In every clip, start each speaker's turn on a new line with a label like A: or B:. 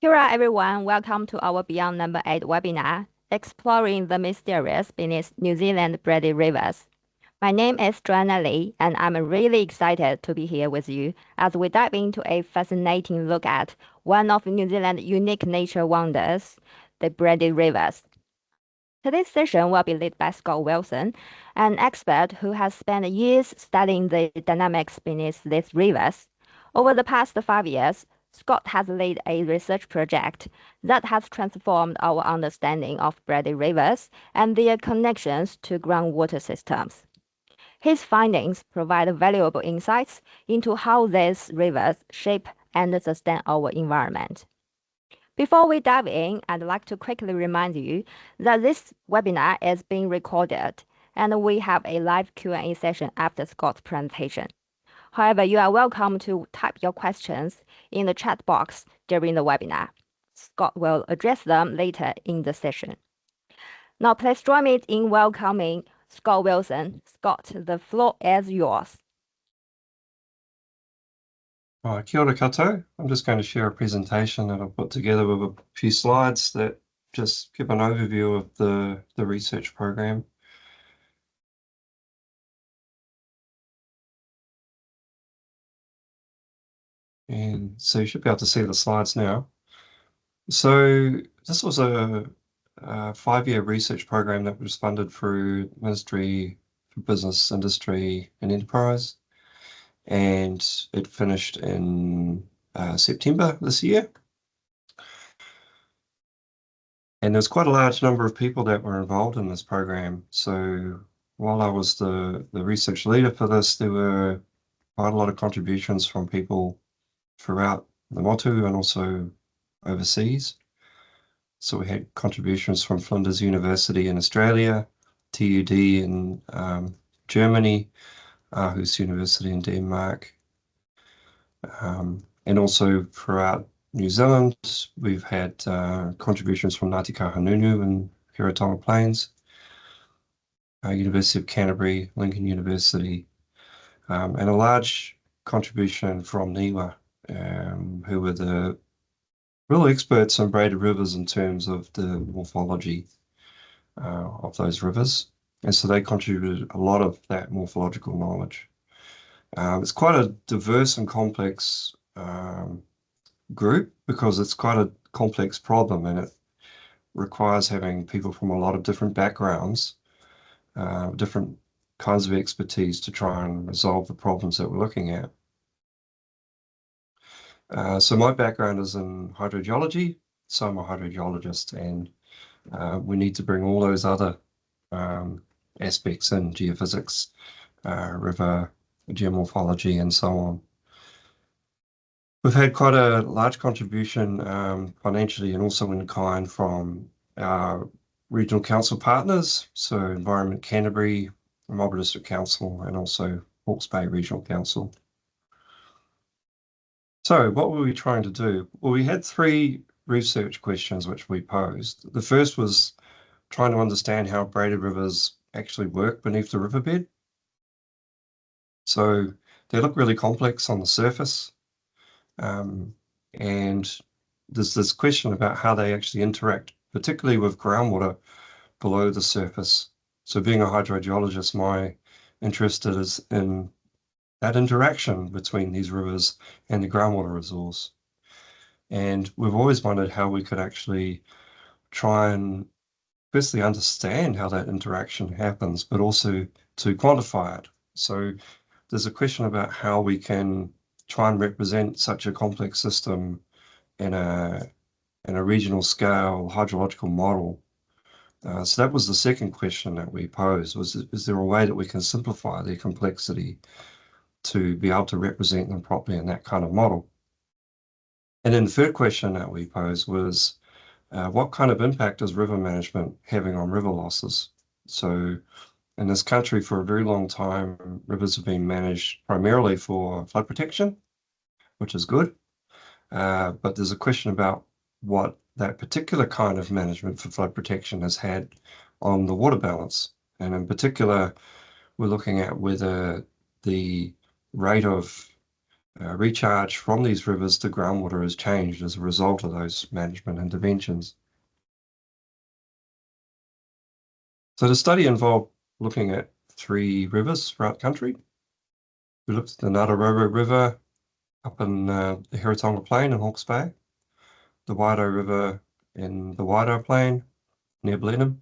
A: Kira everyone, welcome to our Beyond Number 8 webinar, exploring the mysterious beneath New Zealand braided rivers. My name is Joanna Lee, and I'm really excited to be here with you as we dive into a fascinating look at one of New Zealand's unique nature wonders, the braided rivers. Today's session will be led by Scott Wilson, an expert who has spent years studying the dynamics beneath these rivers. Over the past 5 years, Scott has led a research project that has transformed our understanding of braided rivers and their connections to groundwater systems. His findings provide valuable insights into how these rivers shape and sustain our environment. Before we dive in, I'd like to quickly remind you that this webinar is being recorded and we have a live Q&A session after Scott's presentation. However, you are welcome to type your questions in the chat box during the webinar. Scott will address them later in the session. Now, please join me in welcoming Scott Wilson. Scott, the floor is yours.
B: Kia ora koutou. I'm just going to share a presentation that I've put together with a few slides that just give an overview of the research program. And so you should be able to see the slides now. So this was a 5-year research program that was funded through Ministry for Business, Industry and Enterprise. And it finished in September this year. And there's quite a large number of people that were involved in this program. So while I was the research leader for this, there were quite a lot of contributions from people throughout the Motu and also overseas. So we had contributions from Flinders University in Australia, TUD in Germany, Aarhus University in Denmark, and also throughout New Zealand, we've had contributions from Ngāti Kahungunu and Hiratonga Plains, University of Canterbury, Lincoln University, and a large contribution from NIWA, who were the real experts on braided rivers in terms of the morphology of those rivers. And so they contributed a lot of that morphological knowledge. It's quite a diverse and complex group because it's quite a complex problem and it requires having people from a lot of different backgrounds, different kinds of expertise to try and resolve the problems that we're looking at. So my background is in hydrogeology, so I'm a hydrogeologist, and we need to bring all those other aspects in geophysics, river geomorphology, and so on. We've had quite a large contribution financially and also in kind from our regional council partners, so Environment Canterbury, Marlborough District Council, and also Hawke's Bay Regional Council. So what were we trying to do? Well, we had 3 research questions which we posed. The first was trying to understand how braided rivers actually work beneath the riverbed. So they look really complex on the surface. And there's this question about how they actually interact, particularly with groundwater below the surface. So being a hydrogeologist, my interest is in that interaction between these rivers and the groundwater resource. And we've always wondered how we could actually try and firstly understand how that interaction happens, but also to quantify it. So there's a question about how we can try and represent such a complex system in a regional scale hydrological model. So that was the second question that we posed, was is there a way that we can simplify their complexity to be able to represent them properly in that kind of model? And then the third question that we posed was, what kind of impact is river management having on river losses? So in this country for a very long time, rivers have been managed primarily for flood protection, which is good. But there's a question about what that particular kind of management for flood protection has had on the water balance. And in particular, we're looking at whether the rate of recharge from these rivers to groundwater has changed as a result of those management interventions. So the study involved looking at 3 rivers throughout the country. We looked at the Ngātaroto River up in the Heritonga Plain in Hawke's Bay, the Waido River in the Waido Plain near Blenheim,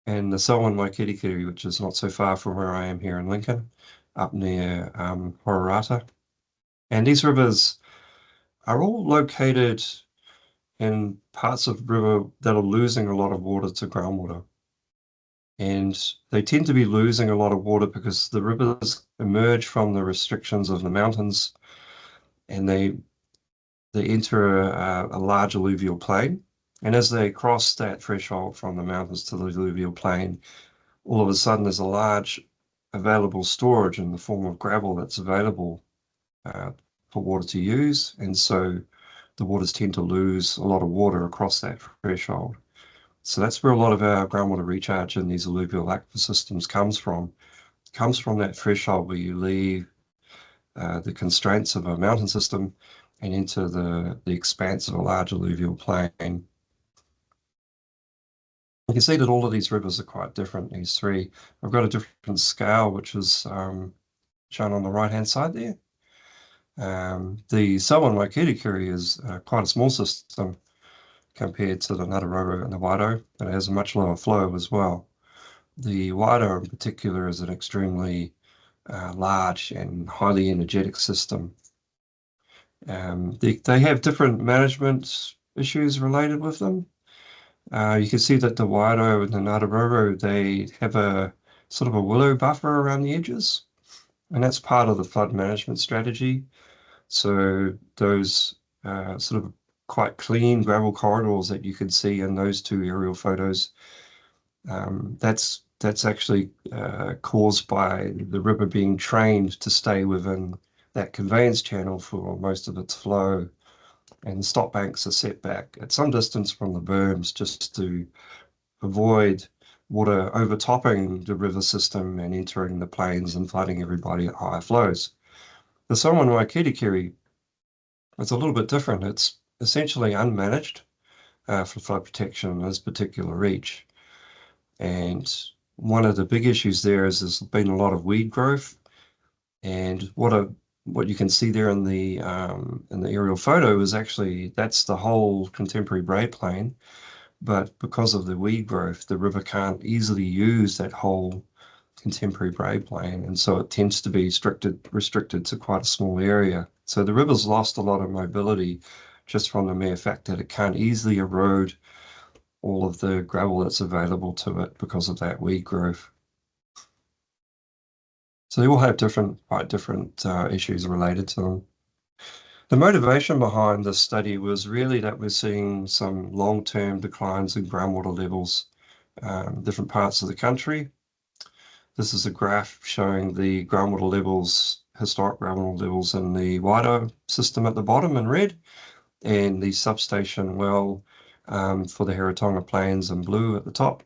B: and the Selwyn Waikirikiri, which is not so far from where I am here in Lincoln, up near Hororata. And these rivers are all located in parts of the river that are losing a lot of water to groundwater. And they tend to be losing a lot of water because the rivers emerge from the restrictions of the mountains, and they enter a large alluvial plain. And as they cross that threshold from the mountains to the alluvial plain, all of a sudden there's a large available storage in the form of gravel that's available for water to use. And so the waters tend to lose a lot of water across that threshold. So that's where a lot of our groundwater recharge in these alluvial aquifer systems comes from. It comes from that threshold where you leave the constraints of a mountain system and into the expanse of a large alluvial plain. You can see that all of these rivers are quite different, these 3. I've got a different scale, which is shown on the right-hand side there. The Selwyn Waikirikiri is quite a small system compared to the Ngātaroto and the Waido, but it has a much lower flow as well. The Waido in particular is an extremely large and highly energetic system. They have different management issues related with them. You can see that the Waido and the Ngātaroto, they have a sort of a willow buffer around the edges, and that's part of the flood management strategy. So those sort of quite clean gravel corridors that you can see in those 2 aerial photos, that's actually caused by the river being trained to stay within that conveyance channel for most of its flow. And stop banks are set back at some distance from the berms just to avoid water overtopping the river system and entering the plains and flooding everybody at higher flows. The Selwyn Waikirikiri is a little bit different. It's essentially unmanaged for flood protection in this particular reach. And one of the big issues there is there's been a lot of weed growth. And what you can see there in the aerial photo is actually that's the whole contemporary braid plain. But because of the weed growth, the river can't easily use that whole contemporary braid plain, and so it tends to be restricted to quite a small area. So the river's lost a lot of mobility just from the mere fact that it can't easily erode all of the gravel that's available to it because of that weed growth. So they all have quite different issues related to them. The motivation behind this study was really that we're seeing some long-term declines in groundwater levels in different parts of the country. This is a graph showing the groundwater levels, historic groundwater levels in the Waido system at the bottom in red, and the substation well for the Heritonga Plains in blue at the top.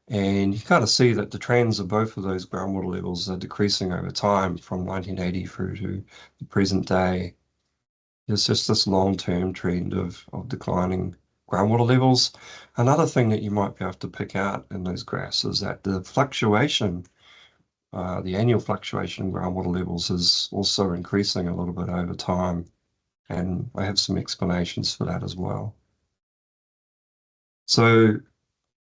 B: And you kind of see that the trends of both of those groundwater levels are decreasing over time from 1980 through to the present day. There's just this long-term trend of declining groundwater levels. Another thing that you might be able to pick out in those graphs is that the fluctuation, the annual fluctuation in groundwater levels is also increasing a little bit over time. And I have some explanations for that as well. So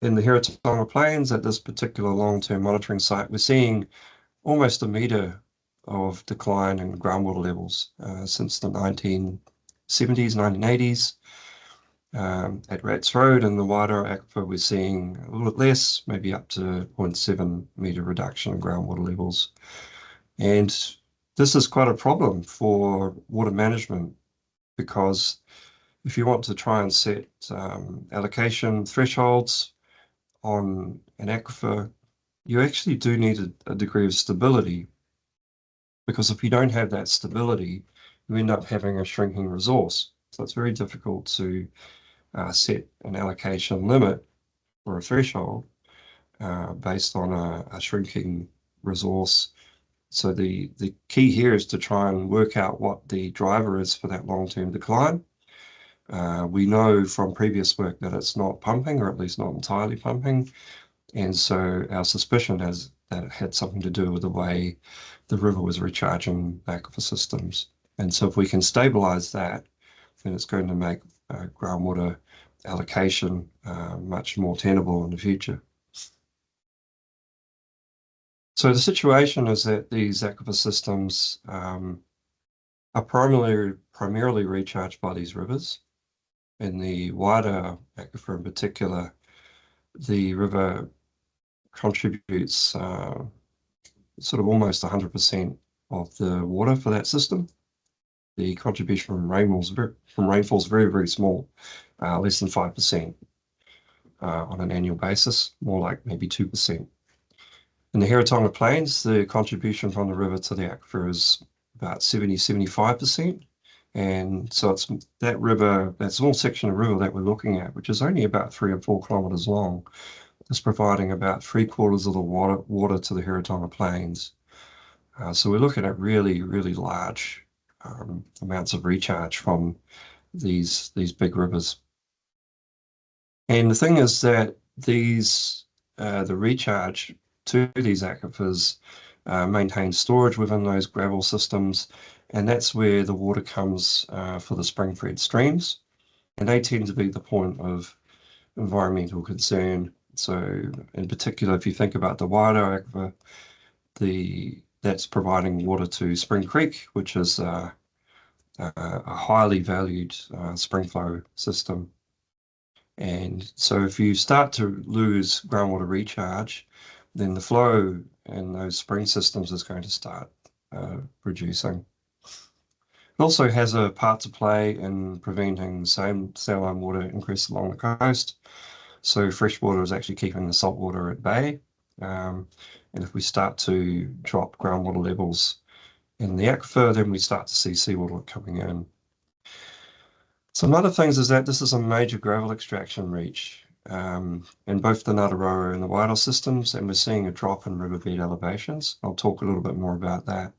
B: in the Heritonga Plains at this particular long-term monitoring site, we're seeing almost a meter of decline in groundwater levels since the 1970s, 1980s. At Rats Road in the wider aquifer, we're seeing a little bit less, maybe up to 0.7 meter reduction in groundwater levels. And this is quite a problem for water management because if you want to try and set allocation thresholds on an aquifer, you actually do need a degree of stability, because if you don't have that stability, you end up having a shrinking resource. So it's very difficult to set an allocation limit or a threshold based on a shrinking resource So the key here is to try and work out what the driver is for that long-term decline. We know from previous work that it's not pumping, or at least not entirely pumping. And so our suspicion is that it had something to do with the way the river was recharging aquifer systems. And so if we can stabilize that, then it's going to make groundwater allocation much more tenable in the future. So the situation is that these aquifer systems are primarily recharged by these rivers. In the wider aquifer in particular, the river contributes sort of almost 100% of the water for that system. The contribution from rainfall is very, very small, less than 5% on an annual basis, more like maybe 2%. In the Heretaunga Plains, the contribution from the river to the aquifer is about 75%. And so it's that river, that small section of river that we're looking at, which is only about 3 or 4 kilometers long, is providing about 3/4 of the water to the Heretaunga Plains. So we're looking at really, really large amounts of recharge from these big rivers. And the thing is that the recharge to these aquifers maintain storage within those gravel systems, and that's where the water comes for the spring-fed streams, and they tend to be the point of environmental concern. So in particular, if you think about the wider aquifer, that's providing water to Spring Creek, which is a highly valued spring flow system. And so if you start to lose groundwater recharge, then the flow in those spring systems is going to start reducing. It also has a part to play in preventing saline water increase along the coast. So fresh water is actually keeping the salt water at bay. And if we start to drop groundwater levels in the aquifer, then we start to see seawater coming in. Some other things is that this is a major gravel extraction reach in both the Ngātaroa and the Wairoa systems, and we're seeing a drop in riverbed elevations. I'll talk a little bit more about that.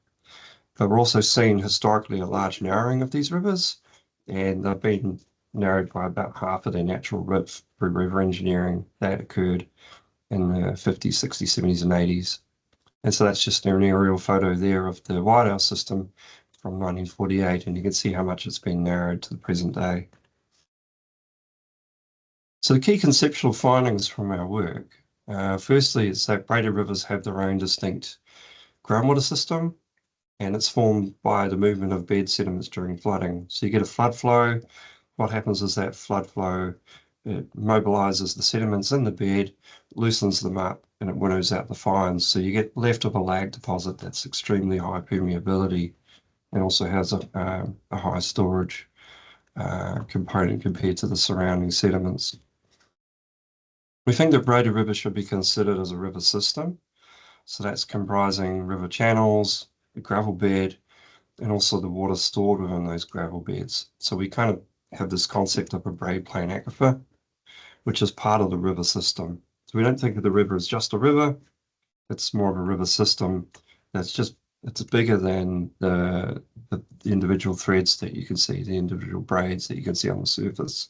B: But we're also seeing historically a large narrowing of these rivers, and they've been narrowed by about half of their natural width through river engineering that occurred in the 50s, 60s, 70s, and 80s. And so that's just an aerial photo there of the Wairoa system from 1948, and you can see how much it's been narrowed to the present day. So the key conceptual findings from our work, firstly, is that braided rivers have their own distinct groundwater system, and it's formed by the movement of bed sediments during flooding. So you get a flood flow. What happens is that flood flow, it mobilizes the sediments in the bed, loosens them up, and it winnows out the fines. So you get left of a lag deposit that's extremely high permeability and also has a high storage component compared to the surrounding sediments. We think that braided rivers should be considered as a river system. So that's comprising river channels, the gravel bed, and also the water stored within those gravel beds. So we kind of have this concept of a braid plain aquifer, which is part of the river system. So we don't think of the river as just a river. It's more of a river system it's bigger than the individual threads that you can see, the individual braids that you can see on the surface.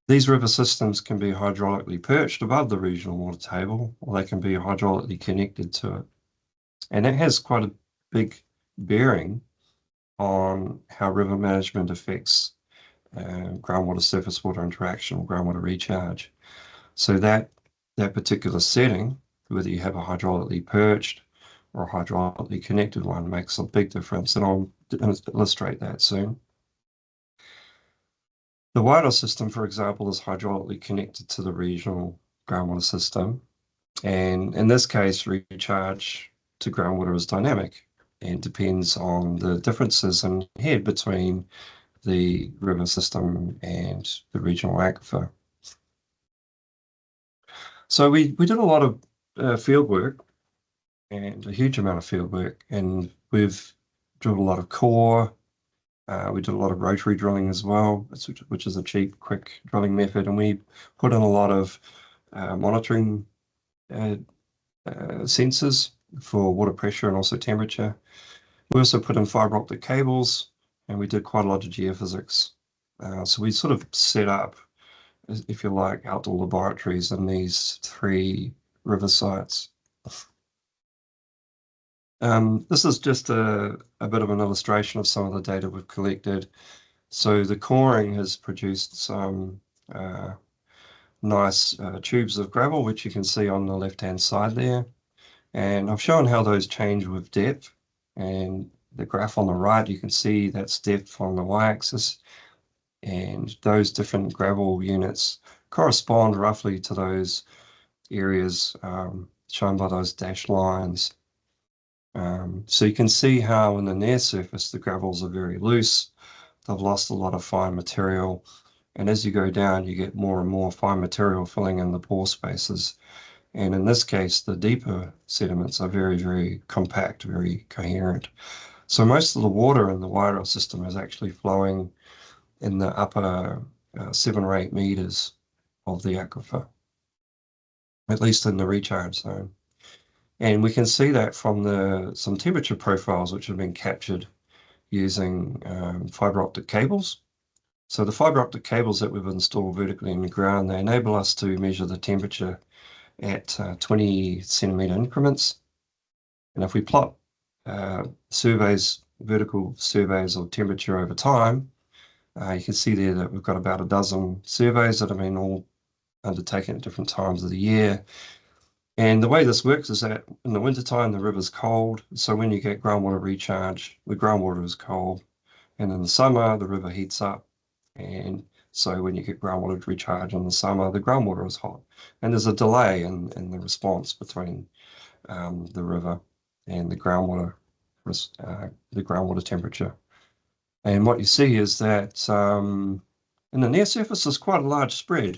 B: These river systems can be hydraulically perched above the regional water table, or they can be hydraulically connected to it. And that has quite a big bearing on how river management affects groundwater surface water interaction or groundwater recharge. So that particular setting, whether you have a hydraulically perched or a hydraulically connected one, makes a big difference, and I'll illustrate that soon. The Wairoa system, for example, is hydraulically connected to the regional groundwater system, and in this case, recharge to groundwater is dynamic and depends on the differences in head between the river system and the regional aquifer. So we did a lot of field work, and a huge amount of field work, and we've drilled a lot of core. We did a lot of rotary drilling as well, which is a cheap, quick drilling method, and we put in a lot of monitoring sensors for water pressure and also temperature. We also put in fiber optic cables, and we did quite a lot of geophysics. So we sort of set up, if you like, outdoor laboratories in these 3 river sites. This is just a bit of an illustration of some of the data we've collected. So the coring has produced some nice tubes of gravel, which you can see on the left-hand side there. And I've shown how those change with depth. And the graph on the right, you can see that's depth on the y-axis. And those different gravel units correspond roughly to those areas shown by those dashed lines. So you can see how in the near surface, the gravels are very loose. They've lost a lot of fine material. And as you go down, you get more and more fine material filling in the pore spaces. And in this case, the deeper sediments are very, very compact, very coherent. So most of the water in the Wairau system is actually flowing in the upper 7 or 8 meters of the aquifer, at least in the recharge zone. And we can see that from some temperature profiles which have been captured using fiber optic cables. So the fiber optic cables that we've installed vertically in the ground, they enable us to measure the temperature at 20 centimeter increments. And if we plot vertical surveys of temperature over time, you can see there that we've got about a dozen surveys that have been all undertaken at different times of the year. And the way this works is that in the wintertime, the river's cold. So when you get groundwater recharge, the groundwater is cold. And in the summer, the river heats up. And so when you get groundwater recharge in the summer, the groundwater is hot. And there's a delay in the response between the river and the groundwater temperature. And what you see is that in the near surface, there's quite a large spread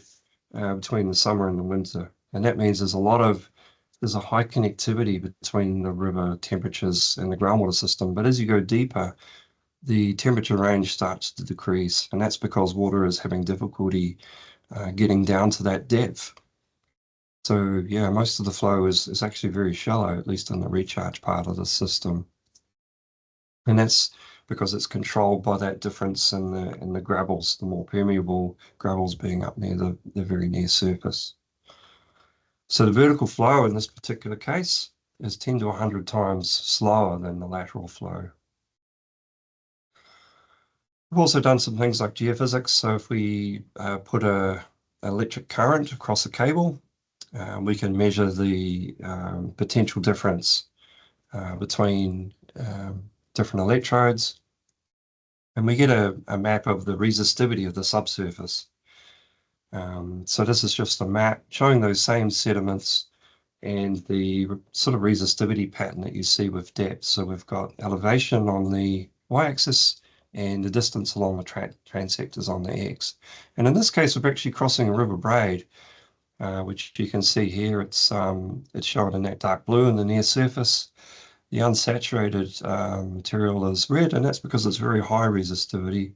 B: between the summer and the winter. And that means there's a high connectivity between the river temperatures and the groundwater system. But as you go deeper, the temperature range starts to decrease. And that's because water is having difficulty getting down to that depth. So yeah, most of the flow is actually very shallow, at least in the recharge part of the system. And that's because it's controlled by that difference in the gravels, the more permeable gravels being up near the very near surface. So the vertical flow in this particular case is 10 to 100 times slower than the lateral flow. We've also done some things like geophysics. So if we put an electric current across a cable, we can measure the potential difference between different electrodes. And we get a map of the resistivity of the subsurface. So this is just a map showing those same sediments and the sort of resistivity pattern that you see with depth. So we've got elevation on the y-axis and the distance along the transectors on the x. And in this case, we're actually crossing a river braid, which you can see here. It's shown in that dark blue in the near surface. The unsaturated material is red, and that's because it's very high resistivity.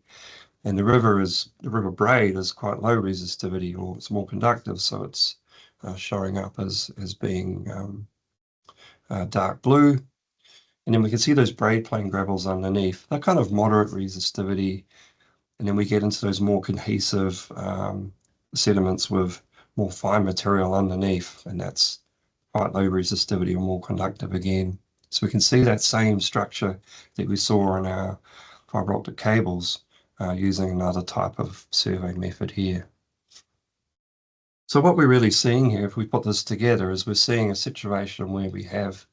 B: And the river braid is quite low resistivity, or it's more conductive, so it's showing up as being dark blue. And then we can see those braid plain gravels underneath. They're kind of moderate resistivity. And then we get into those more cohesive sediments with more fine material underneath, and that's quite low resistivity or more conductive again. So we can see that same structure that we saw in our fiber optic cables using another type of survey method here. So what we're really seeing here, if we put this together, is we're seeing a situation where we have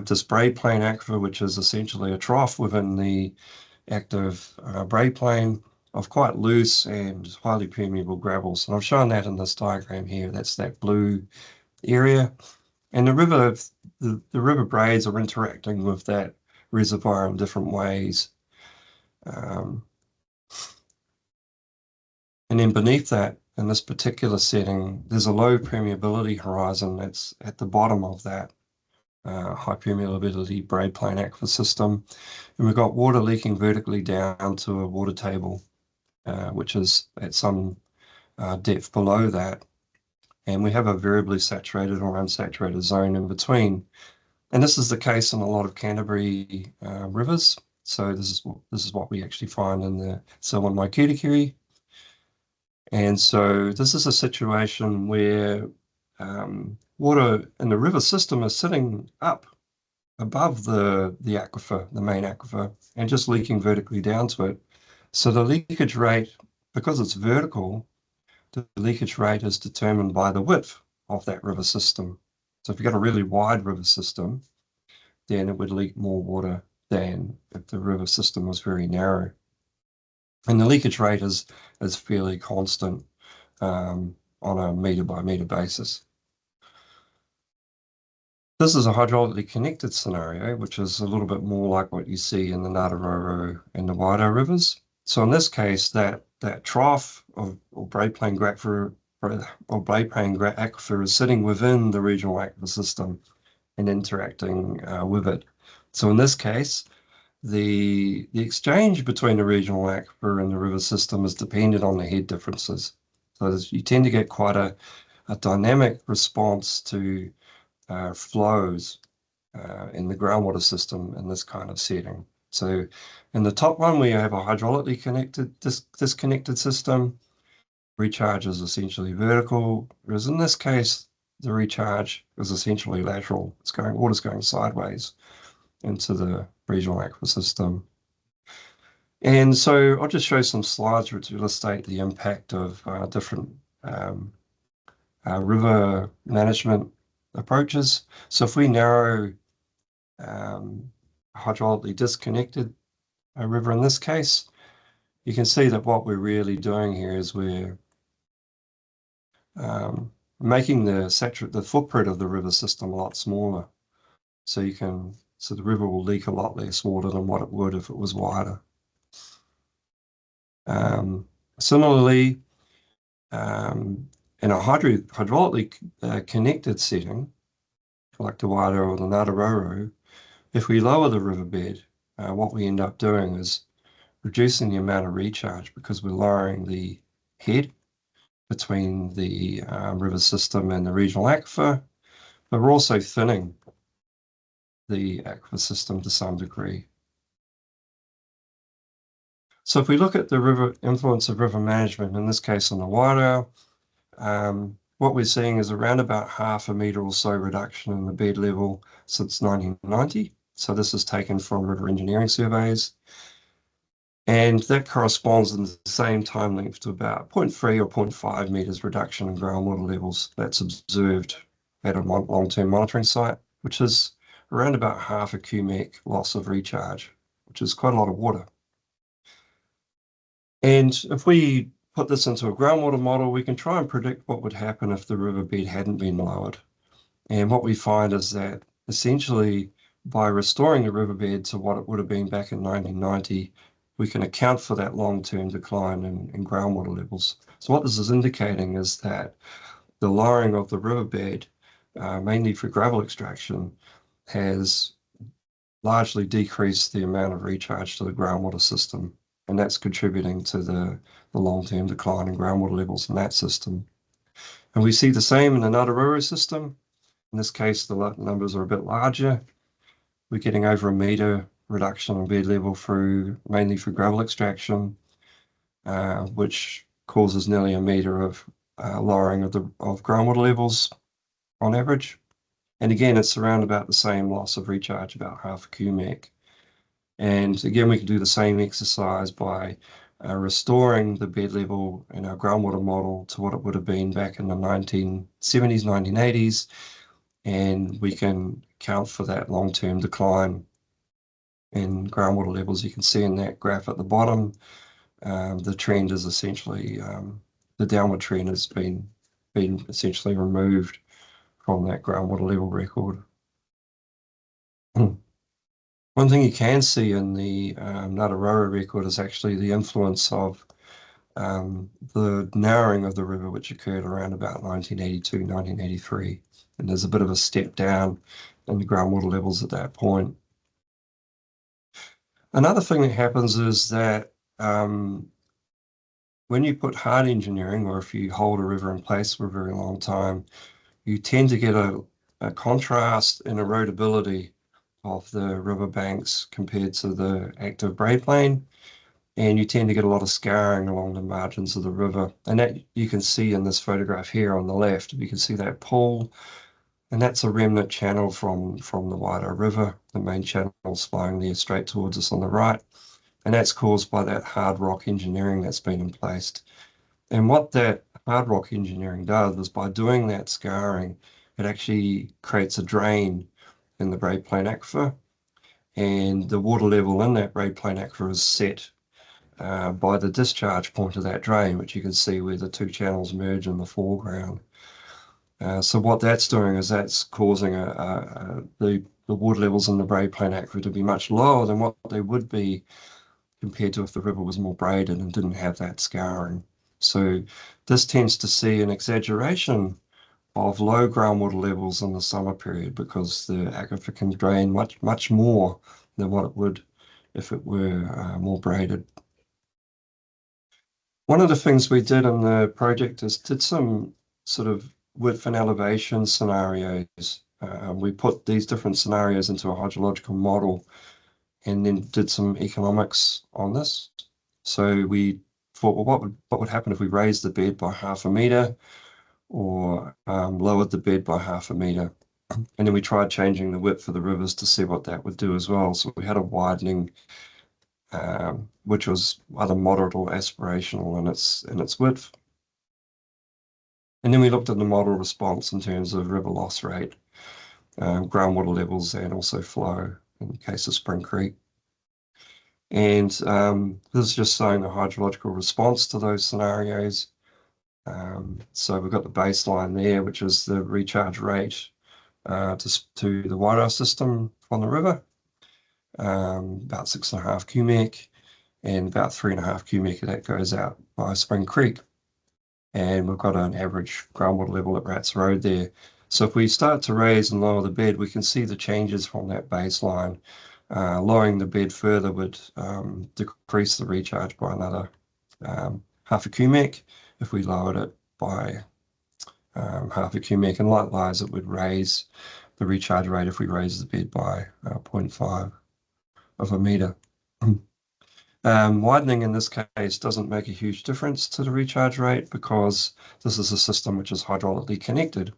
B: this braid plain aquifer, which is essentially a trough within the active braid plain of quite loose and highly permeable gravels. And I've shown that in this diagram here. That's that blue area. And the river braids are interacting with that reservoir in different ways. And then beneath that, in this particular setting, there's a low permeability horizon that's at the bottom of that high permeability braid plain aquifer system. And we've got water leaking vertically down to a water table, which is at some depth below that. And we have a variably saturated or unsaturated zone in between And this is the case in a lot of Canterbury rivers. So this is what we actually find in the Selwyn Waikirikiri. And so this is a situation where water in the river system is sitting up above the aquifer, the main aquifer, and just leaking vertically down to it. So the leakage rate, because it's vertical, the leakage rate is determined by the width of that river system. So if you've got a really wide river system, then it would leak more water than if the river system was very narrow. And the leakage rate is fairly constant on a meter by meter basis. This is a hydraulically connected scenario, which is a little bit more like what you see in the Ngātaroto and the Wairau rivers. So in this case, that trough or braid plain aquifer is sitting within the regional aquifer system and interacting with it. So in this case, the exchange between the regional aquifer and the river system is dependent on the head differences. So you tend to get quite a dynamic response to flows in the groundwater system in this kind of setting. So in the top one, we have a hydraulically connected, disconnected system. Recharge is essentially vertical, whereas in this case, the recharge is essentially lateral. Water's going sideways into the regional aquifer system. And so I'll just show some slides which illustrate the impact of different river management approaches. So if we narrow hydraulically disconnected river in this case, you can see that what we're really doing here is we're making the footprint of the river system a lot smaller. So the river will leak a lot less water than what it would if it was wider. Similarly, in a hydraulically connected setting, like the Wairau or the Ngātaroto, if we lower the riverbed, what we end up doing is reducing the amount of recharge because we're lowering the head between the river system and the regional aquifer, but we're also thinning the aquifer system to some degree. So if we look at the influence of river management, in this case on the Wairau, what we're seeing is around about 0.5 metre or so reduction in the bed level since 1990. So this is taken from river engineering surveys. And that corresponds in the same time length to about 0.3 or 0.5 metres reduction in groundwater levels that's observed at a long-term monitoring site, which is around about 0.5 cubic loss of recharge, which is quite a lot of water. And if we put this into a groundwater model, we can try and predict what would happen if the riverbed hadn't been lowered. And what we find is that essentially by restoring the riverbed to what it would have been back in 1990, we can account for that long-term decline in groundwater levels. So what this is indicating is that the lowering of the riverbed, mainly for gravel extraction, has largely decreased the amount of recharge to the groundwater system. And that's contributing to the long-term decline in groundwater levels in that system. And we see the same in the Ngātaroto system. In this case, the numbers are a bit larger. We're getting over 1 metre reduction in bed level mainly through gravel extraction, which causes nearly 1 metre of lowering of groundwater levels on average. And again, it's around about the same loss of recharge, about 0.5 cubic. And again, we can do the same exercise by restoring the bed level in our groundwater model to what it would have been back in the 1970s, 1980s. And we can account for that long-term decline in groundwater levels. You can see in that graph at the bottom, the trend is essentially, the downward trend has been essentially removed from that groundwater level record. One thing you can see in the Ngātaroto record is actually the influence of the narrowing of the river, which occurred around about 1982, 1983. And there's a bit of a step down in the groundwater levels at that point. Another thing that happens is that when you put hard engineering, or if you hold a river in place for a very long time, you tend to get a contrast in erodibility of the riverbanks compared to the active braid plain, and you tend to get a lot of scarring along the margins of the river. And that you can see in this photograph here on the left. You can see that pool, and that's a remnant channel from the wider river. The main channel's flowing there straight towards us on the right, and that's caused by that hard rock engineering that's been in place. And what that hard rock engineering does is by doing that scarring, it actually creates a drain in the braid plain aquifer, and the water level in that braid plain aquifer is set by the discharge point of that drain, which you can see where the two channels merge in the foreground. So what that's doing is that's causing the water levels in the braid plain aquifer to be much lower than what they would be compared to if the river was more braided and didn't have that scarring. So this tends to see an exaggeration of low groundwater levels in the summer period because the aquifer can drain much more than what it would if it were more braided. One of the things we did in the project is did some sort of width and elevation scenarios. We put these different scenarios into a hydrological model and then did some economics on this. So we thought, well, what would happen if we raised the bed by 1/2 meter or lowered the bed by 1/2 meter? And then we tried changing the width for the rivers to see what that would do as well. So we had a widening, which was either moderate or aspirational in its width. And then we looked at the model response in terms of river loss rate, groundwater levels, and also flow in the case of Spring Creek. And this is just showing the hydrological response to those scenarios. So we've got the baseline there, which is the recharge rate to the Wairau system from the river, about 6.5 cubic, and about 3.5 cubic that goes out by Spring Creek. And we've got an average groundwater level at Rats Road there. So if we start to raise and lower the bed, we can see the changes from that baseline. Lowering the bed further would decrease the recharge by another 1/2 cubic if we lowered it by 1/2 cubic, and likewise it would raise the recharge rate if we raise the bed by 0.5 of a meter. Widening in this case doesn't make a huge difference to the recharge rate because this is a system which is hydraulically connected.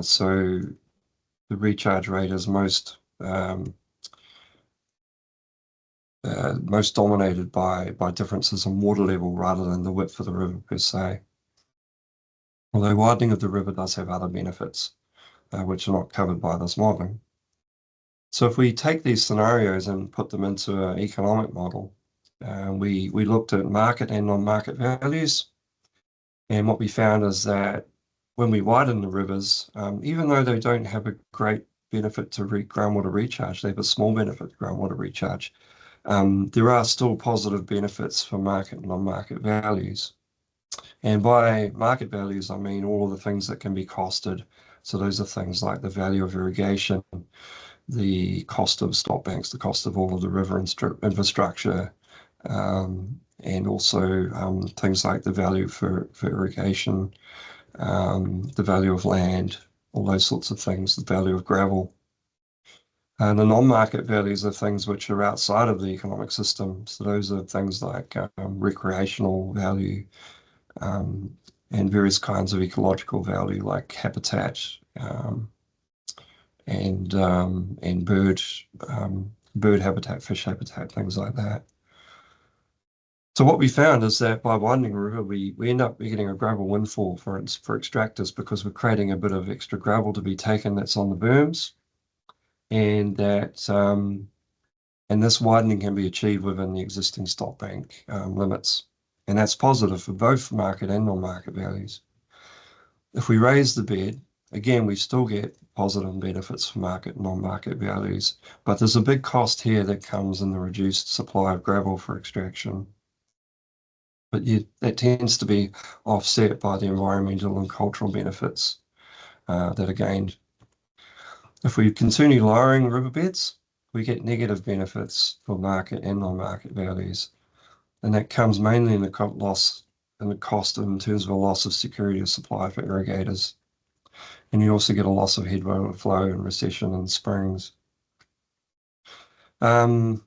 B: So the recharge rate is most dominated by differences in water level rather than the width of the river per se. Although widening of the river does have other benefits, which are not covered by this modeling. So if we take these scenarios and put them into an economic model, we looked at market and non-market values. And what we found is that when we widen the rivers, even though they don't have a great benefit to groundwater recharge, they have a small benefit to groundwater recharge, there are still positive benefits for market and non-market values. And by market values, I mean all of the things that can be costed. So those are things like the value of irrigation, the cost of stop banks, the cost of all of the river infrastructure, and also things like the value for irrigation, the value of land, all those sorts of things, the value of gravel. And the non-market values are things which are outside of the economic system. So those are things like recreational value and various kinds of ecological value like habitat and bird habitat, fish habitat, things like that. So what we found is that by widening a river, we end up getting a gravel windfall for extractors because we're creating a bit of extra gravel to be taken that's on the berms, and that and this widening can be achieved within the existing stop bank limits, and that's positive for both market and non-market values. If we raise the bed, again, we still get positive benefits for market and non-market values, but there's a big cost here that comes in the reduced supply of gravel for extraction. But that tends to be offset by the environmental and cultural benefits that are gained. If we continue lowering riverbeds, we get negative benefits for market and non-market values, and that comes mainly in the cost in terms of a loss of security of supply for irrigators. And you also get a loss of head water flow and recession in springs. There's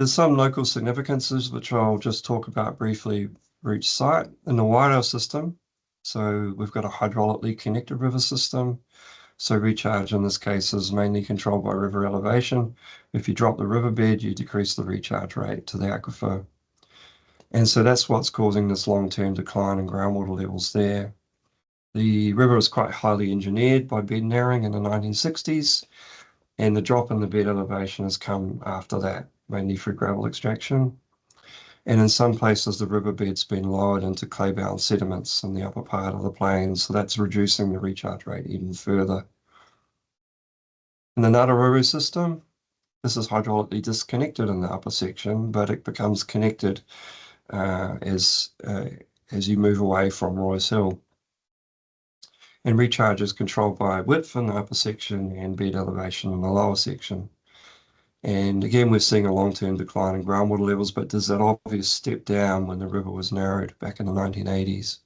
B: some local significances, which I'll just talk about briefly for each site. In the Wairau system, so we've got a hydraulically connected river system. So recharge in this case is mainly controlled by river elevation. If you drop the riverbed, you decrease the recharge rate to the aquifer. And so that's what's causing this long-term decline in groundwater levels there. The river was quite highly engineered by bed narrowing in the 1960s, and the drop in the bed elevation has come after that, mainly through gravel extraction. And in some places, the riverbed's been lowered into clay-bound sediments in the upper part of the plains, so that's reducing the recharge rate even further. In the Ngātaroru system, this is hydraulically disconnected in the upper section, but it becomes connected as you move away from Roy's Hill. And recharge is controlled by width in the upper section and bed elevation in the lower section. And again, we're seeing a long-term decline in groundwater levels, but there's that obvious step down when the river was narrowed back in the 1980s.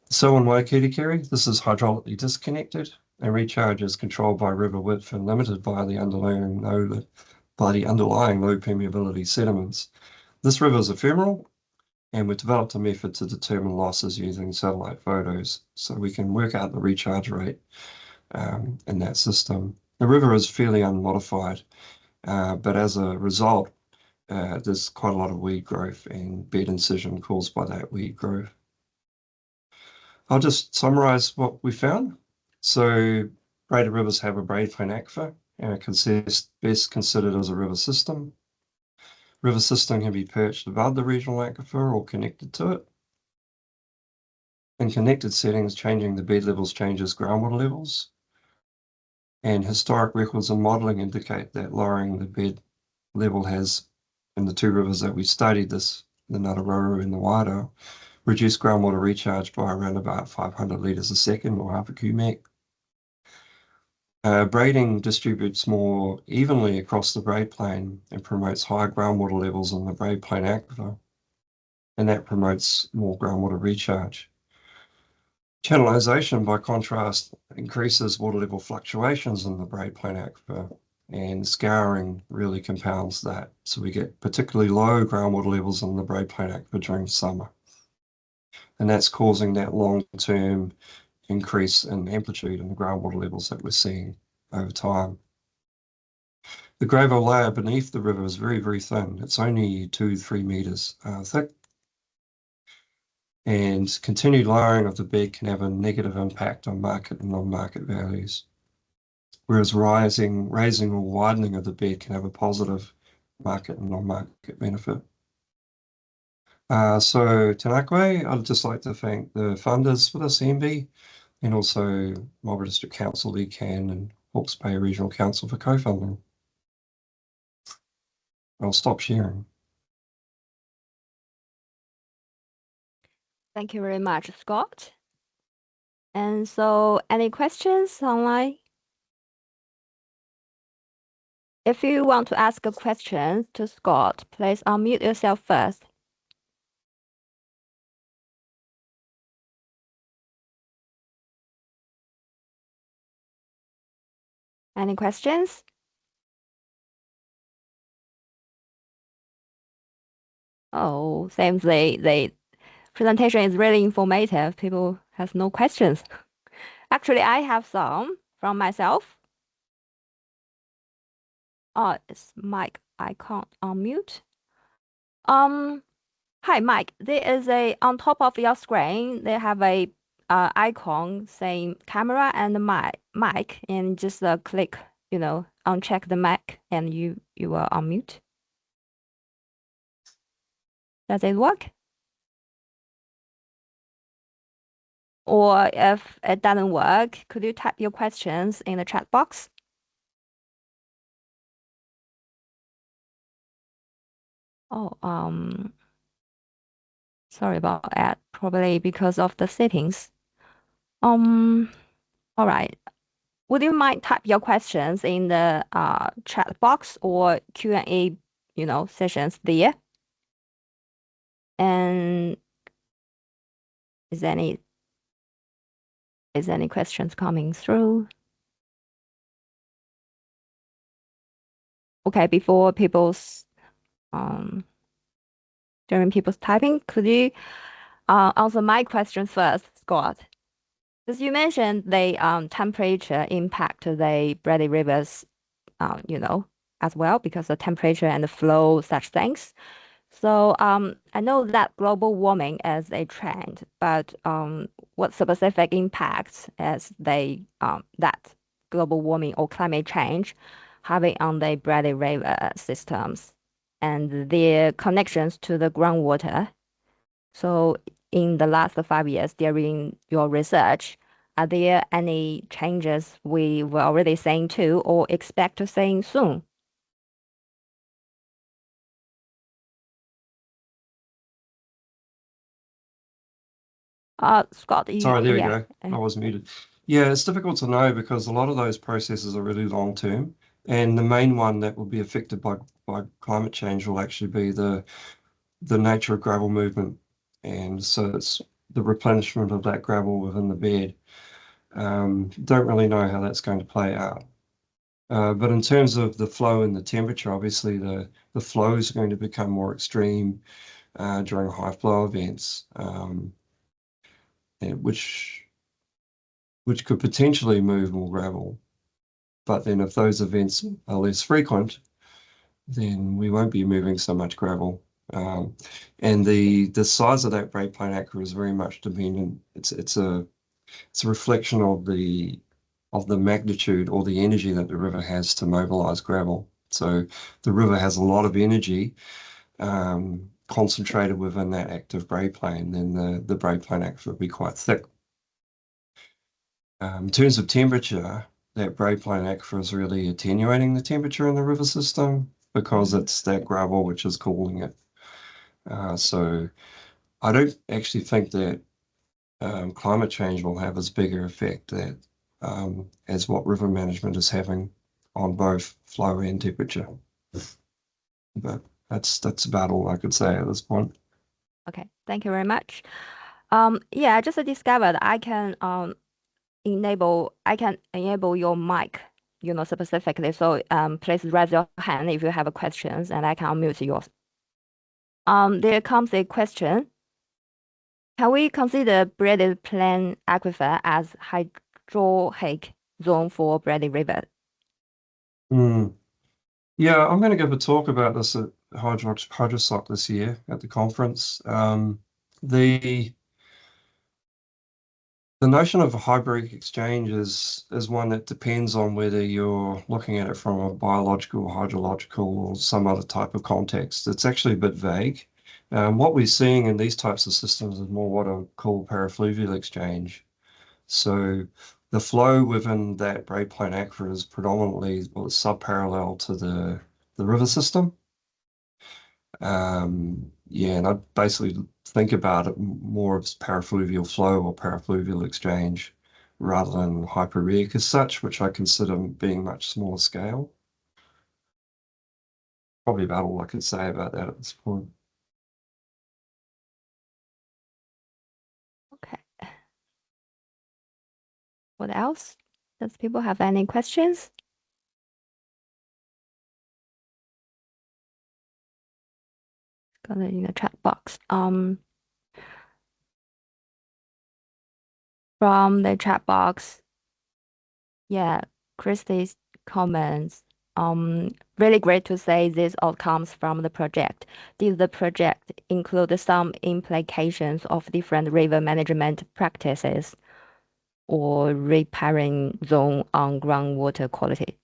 B: So in Waikirikiri, this is hydraulically disconnected, and recharge is controlled by river width and limited by the underlying low permeability sediments. This river is ephemeral, and we've developed a method to determine losses using satellite photos, so we can work out the recharge rate in that system. The river is fairly unmodified, but as a result, there's quite a lot of weed growth and bed incision caused by that weed growth. I'll just summarize what we found. So braided rivers have a braid plain aquifer and are best considered as a river system. River system can be perched above the regional aquifer or connected to it. In connected settings, changing the bed levels changes groundwater levels. And historic records and modeling indicate that lowering the bed level has, in the two rivers that we studied, the Ngātaroru and the Wairau, reduced groundwater recharge by around about 500 litres a second, or half a cubic. Braiding distributes more evenly across the braid plane and promotes higher groundwater levels in the braid plane aquifer, and that promotes more groundwater recharge. Channelization, by contrast, increases water level fluctuations in the braid plane aquifer, and scouring really compounds that. So we get particularly low groundwater levels in the braid plane aquifer during summer. And that's causing that long-term increase in amplitude in the groundwater levels that we're seeing over time. The gravel layer beneath the river is very, very thin. It's only 2-3 meters thick. And continued lowering of the bed can have a negative impact on market and non-market values. Whereas raising or widening of the bed can have a positive market and non-market benefit. So tēnā koe, I'd just like to thank the funders for this EMB, and also Marlborough District Council, ECAN, and Hawke's Bay Regional Council for co-funding. I'll stop sharing.
A: Thank you very much, Scott. And so, any questions online? If you want to ask a question to Scott, please unmute yourself first. Any questions? Oh, seems the presentation is really informative. People have no questions. Actually, I have some from myself. Oh, it's Mike. I can't unmute. Hi, Mike. There is on top of your screen, they have a icon saying camera and mic, and just click, uncheck the mic, and you will unmute. Does it work? Or if it doesn't work, could you type your questions in the chat box? Oh, sorry about that. Probably because of the settings. All right. Would you mind type your questions in the chat box or Q&A, sessions there? And is any Is any questions coming through? Okay, before during people's typing, could you answer my question first, Scott? As you mentioned, the temperature impact the Braided rivers, as well because the temperature and the flow, such things. So I know that global warming is a trend, but what specific impacts is that global warming or climate change having on the Braided river systems and their connections to the groundwater? So in the last 5 years during your research, are there any changes we were already seeing too or expect to see soon? Scott,
B: Sorry, there we
A: yeah.
B: go. I was muted. Yeah, it's difficult to know because a lot of those processes are really long term. And the main one that will be affected by climate change will actually be the nature of gravel movement. And so it's the replenishment of that gravel within the bed. Don't really know how that's going to play out. But in terms of the flow and the temperature, obviously the flow is going to become more extreme during high flow events, which could potentially move more gravel. But then if those events are less frequent, then we won't be moving so much gravel. And the size of that braid plane aquifer is very much dependent. It's a reflection of the magnitude or the energy that the river has to mobilize gravel. So the river has a lot of energy concentrated within that active braid plane, then the braid plane aquifer would be quite thick. In terms of temperature, that braid plane aquifer is really attenuating the temperature in the river system because it's that gravel which is cooling it. So I don't actually think that climate change will have as big an effect as what river management is having on both flow and temperature. But that's about all I could say at this point.
A: Okay, thank you very much. Yeah, I just discovered I can enable your mic, specifically. So please raise your hand if you have questions, and I can unmute yours. There comes a question. Can we consider braided plain aquifer as hydrogeologic zone for Braided River?
B: Yeah, I'm going to give a talk about this at Hydrosoc this year at the conference. The notion of a hybrid exchange is one that depends on whether you're looking at it from a biological, hydrological, or some other type of context. It's actually a bit vague. What we're seeing in these types of systems is more what I call parafluvial exchange. So the flow within that braid plane aquifer is predominantly subparallel to the river system. Yeah, and I basically think about it more as parafluvial flow or parafluvial exchange rather than hyporheic as such, which I consider being much smaller scale. Probably about all I can say about that at this point.
A: Okay. What else? Does people have any questions? Got it in the chat box. From the chat box, yeah, Christie's comments. Really great to say these outcomes from the project. Did the project include some implications of different river management practices or repairing zone on groundwater quality?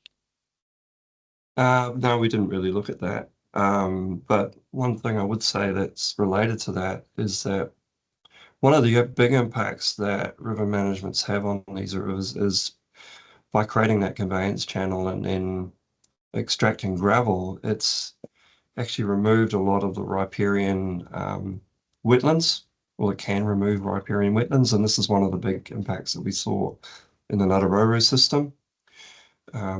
B: No, we didn't really look at that. But one thing I would say that's related to that is that one of the big impacts that river managements have on these rivers is by creating that conveyance channel and then extracting gravel, it's actually removed a lot of the riparian wetlands, or it can remove riparian wetlands, and this is one of the big impacts that we saw in the Ngātaroto system.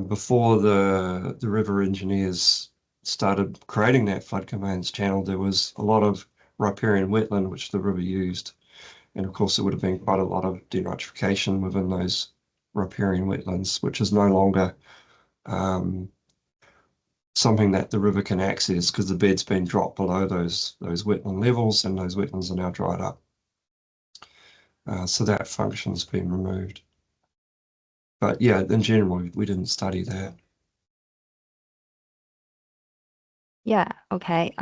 B: Before the river engineers started creating that flood conveyance channel, there was a lot of riparian wetland which the river used. And of course, there would have been quite a lot of denitrification within those riparian wetlands, which is no longer something that the river can access because the bed's been dropped below those wetland levels, and those wetlands are now dried up. So that function's been removed. But yeah, in general, we didn't study that.
A: Yeah, okay.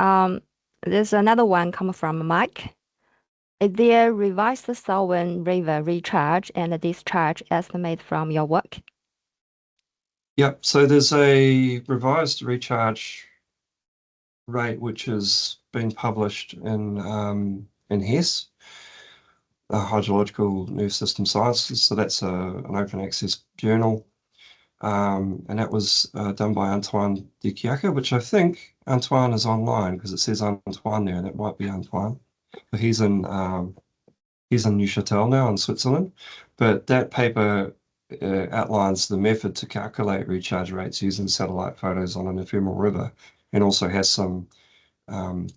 A: There's another one coming from Mike. Is there revised Salween River recharge and discharge estimate from your work?
B: Yep, so there's a revised recharge rate which has been published in HES, Hydrological Nerve System Sciences. So that's an open access journal. And that was done by Antoine de Chiacca, which I think Antoine is online because it says Antoine there, and it might be Antoine. But he's in Neuchâtel now in Switzerland. But that paper outlines the method to calculate recharge rates using satellite photos on an ephemeral river, and also has some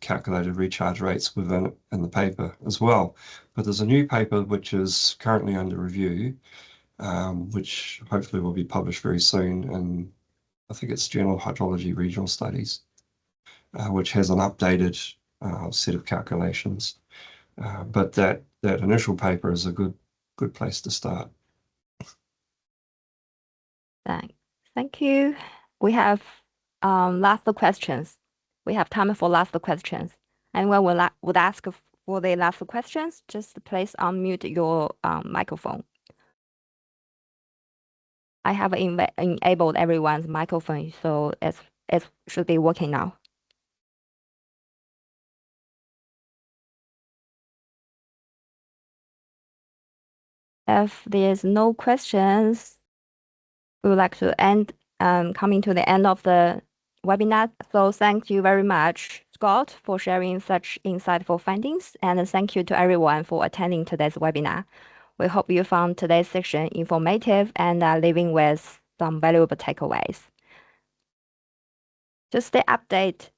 B: calculated recharge rates within in the paper as well. But there's a new paper which is currently under review, which hopefully will be published very soon in, I think it's Journal of Hydrology Regional Studies, which has an updated set of calculations. But that initial paper is a good place to start.
A: Thank you. We have last questions. We have time for last questions. Anyone would ask for the last questions, just please unmute your microphone. I have enabled everyone's microphone, so it should be working now. If there's no questions, we would like to end coming to the end of the webinar. So thank you very much, Scott, for sharing such insightful findings, and thank you to everyone for attending today's webinar. We hope you found today's session informative and are leaving with some valuable takeaways. To stay updated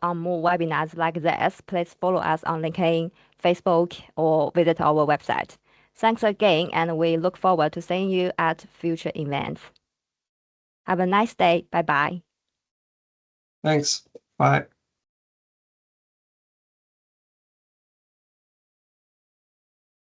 A: on more webinars like this, please follow us on LinkedIn, Facebook, or visit our website. Thanks again, and we look forward to seeing you at future events. Have a nice day. Bye-bye.
B: Thanks. Bye.